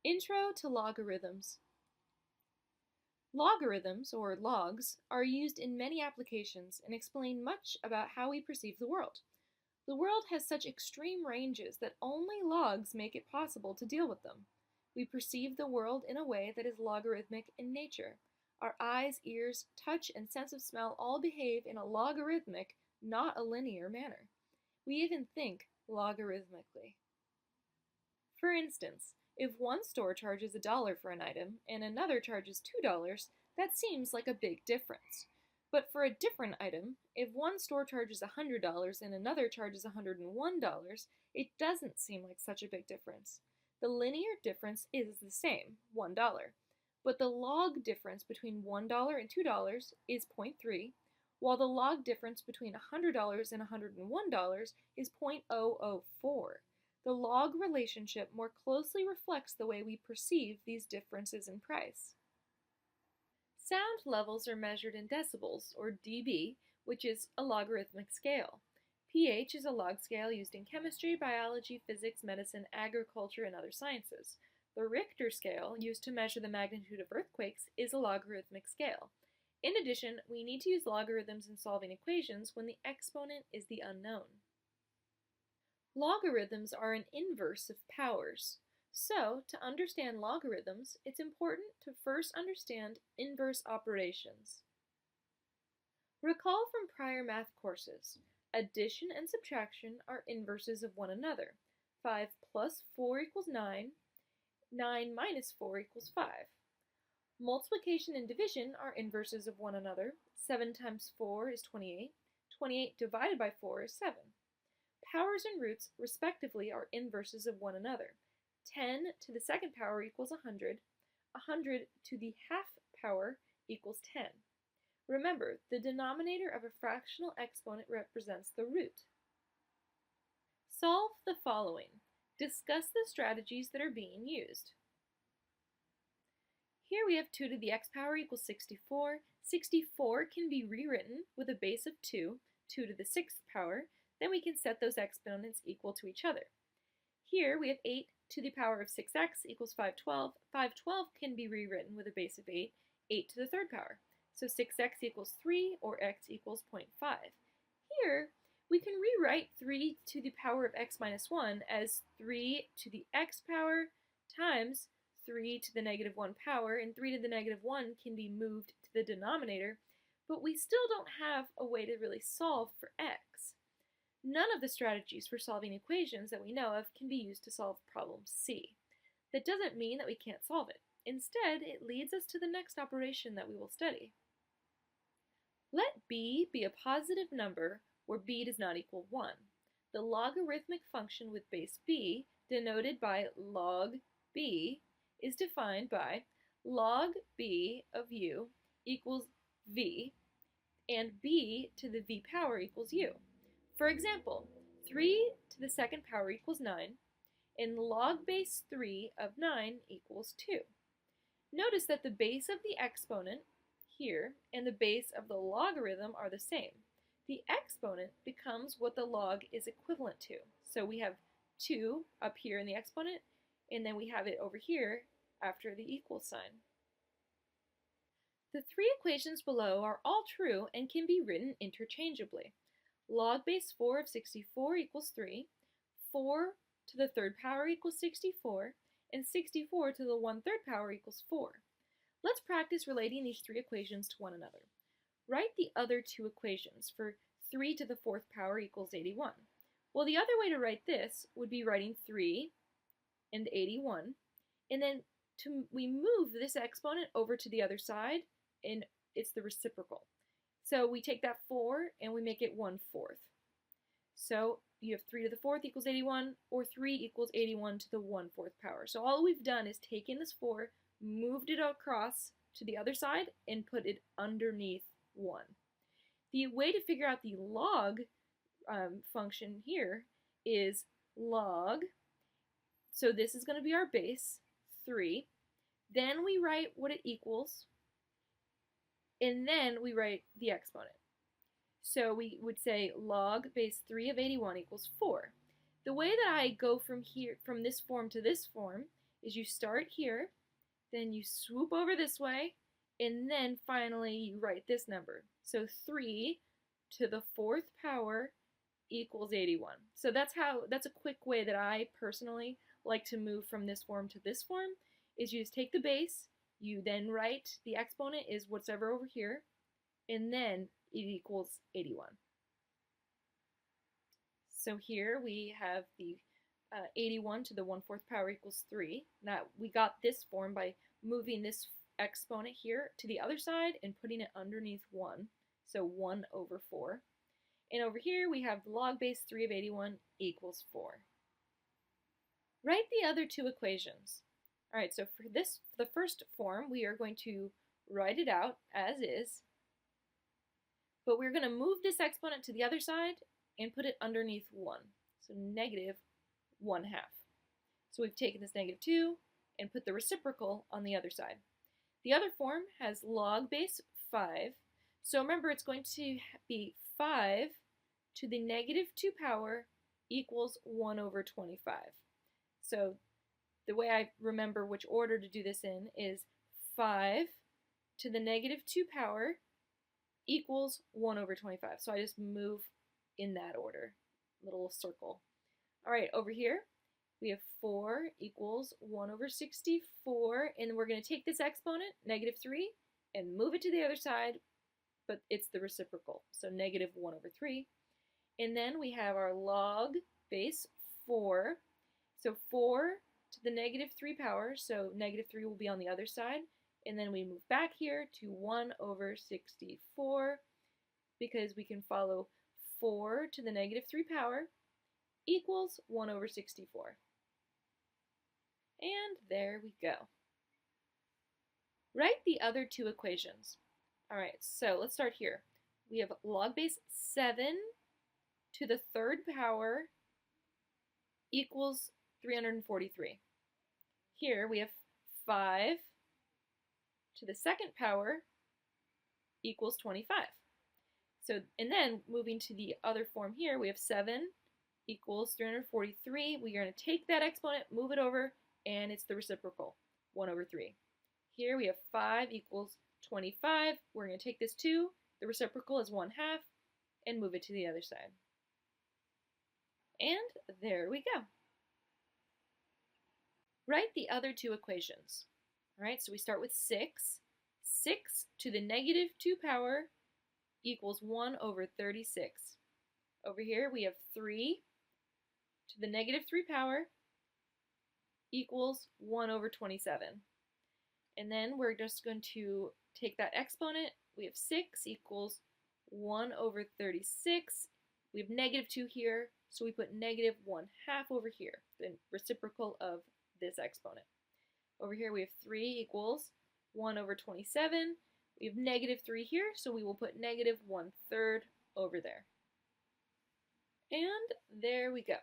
Intro to Logarithms. Logarithms, or logs, are used in many applications and explain much about how we perceive the world. The world has such extreme ranges that only logs make it possible to deal with them. We perceive the world in a way that is logarithmic in nature. Our eyes, ears, touch, and sense of smell all behave in a logarithmic, not a linear manner. We even think logarithmically. For instance, if one store charges $1 for an item and another charges $2, that seems like a big difference. But for a different item, if one store charges $100 and another charges $101, it doesn't seem like such a big difference. The linear difference is the same, $1. But the log difference between $1 and $2 is 0.3, while the log difference between $100 and $101 is 0.004. The log relationship more closely reflects the way we perceive these differences in price. Sound levels are measured in decibels, or dB, which is a logarithmic scale. pH is a log scale used in chemistry, biology, physics, medicine, agriculture, and other sciences. The Richter scale, used to measure the magnitude of earthquakes, is a logarithmic scale. In addition, we need to use logarithms in solving equations when the exponent is the unknown. Logarithms are an inverse of powers. So, to understand logarithms, it's important to first understand inverse operations. Recall from prior math courses, addition and subtraction are inverses of one another. 5 plus 4 equals 9, 9 minus 4 equals 5. Multiplication and division are inverses of one another. 7 times 4 is 28. 28 divided by 4 is 7. Powers and roots, respectively, are inverses of one another. 10 to the second power equals 100. 100 to the half power equals 10. Remember, the denominator of a fractional exponent represents the root. Solve the following. Discuss the strategies that are being used. Here we have 2 to the x power equals 64. 64 can be rewritten with a base of 2, 2 to the 6th power. Then we can set those exponents equal to each other. Here we have 8 to the power of 6x equals 512. 512 can be rewritten with a base of 8, 8 to the 3rd power. So 6x equals 3, or x equals 0.5. Here, we can rewrite 3 to the power of x minus 1 as 3 to the x power times 3 to the negative 1 power, and 3 to the negative 1 can be moved to the denominator, but we still don't have a way to really solve for x. None of the strategies for solving equations that we know of can be used to solve problem C. That doesn't mean that we can't solve it. Instead, it leads us to the next operation that we will study. Let b be a positive number where b does not equal 1. The logarithmic function with base b, denoted by log b, is defined by log b of u equals v, and b to the v power equals u. For example, 3 to the 2nd power equals 9, and log base 3 of 9 equals 2. Notice that the base of the exponent here and the base of the logarithm are the same. The exponent becomes what the log is equivalent to. So we have 2 up here in the exponent, and then we have it over here after the equal sign. The 3 equations below are all true and can be written interchangeably. Log base 4 of 64 equals 3, 4 to the 3rd power equals 64, and 64 to the 1/3 power equals 4. Let's practice relating these 3 equations to one another. Write the other 2 equations for 3 to the 4th power equals 81. Well, the other way to write this would be writing 3 and 81, and then we move this exponent over to the other side, and it's the reciprocal. So we take that 4 and we make it 1/4. So you have 3 to the 4th equals 81, or 3 equals 81 to the 1/4 power. So all we've done is taken this 4, moved it across to the other side, and put it underneath 1. The way to figure out the log function here is log, so this is going to be our base, 3. Then we write what it equals, and then we write the exponent. So we would say log base 3 of 81 equals 4. The way that I go from this form to this form is you start here, then you swoop over this way, and then finally you write this number. So 3 to the 4th power equals 81. So that's a quick way that I personally like to move from this form to this form, is you just take the base, you then write the exponent is whatever over here, and then it equals 81. So here we have the 81 to the 1/4 power equals 3. Now we got this form by moving this exponent here to the other side and putting it underneath 1, so 1 over 4. And over here we have log base 3 of 81 equals 4. Write the other two equations. All right, so for the first form, we are going to write it out as is, but we're going to move this exponent to the other side and put it underneath 1, so negative 1/2. So we've taken this negative 2 and put the reciprocal on the other side. The other form has log base 5, so remember it's going to be 5 to the negative 2 power equals 1 over 25. So the way I remember which order to do this in is 5 to the negative 2 power equals 1 over 25. So I just move in that order, little circle. All right, over here we have 4 equals 1 over 64, and we're going to take this exponent, negative 3, and move it to the other side, but it's the reciprocal, so negative 1 over 3. And then we have our log base 4, so 4 to the negative 3 power, so negative 3 will be on the other side, and then we move back here to 1 over 64, because we can follow 4 to the negative 3 power equals 1 over 64. And there we go. Write the other two equations. All right, so let's start here. We have log base 7 to the 3rd power equals 343. Here we have 5 to the 2nd power equals 25. So, and then moving to the other form here, we have 7 equals 343. We are going to take that exponent, move it over, and it's the reciprocal, 1 over 3. Here we have 5 equals 25. We're going to take this 2, the reciprocal is 1/2, and move it to the other side. And there we go. Write the other two equations. All right, so we start with 6. 6 to the negative 2 power equals 1 over 36. Over here we have 3 to the negative 3 power equals 1 over 27. And then we're just going to take that exponent. We have 6 equals 1 over 36. We have negative 2 here, so we put negative 1/2 over here, the reciprocal of this exponent. Over here we have 3 equals 1 over 27. We have negative 3 here, so we will put negative 1/3 over there. And there we go.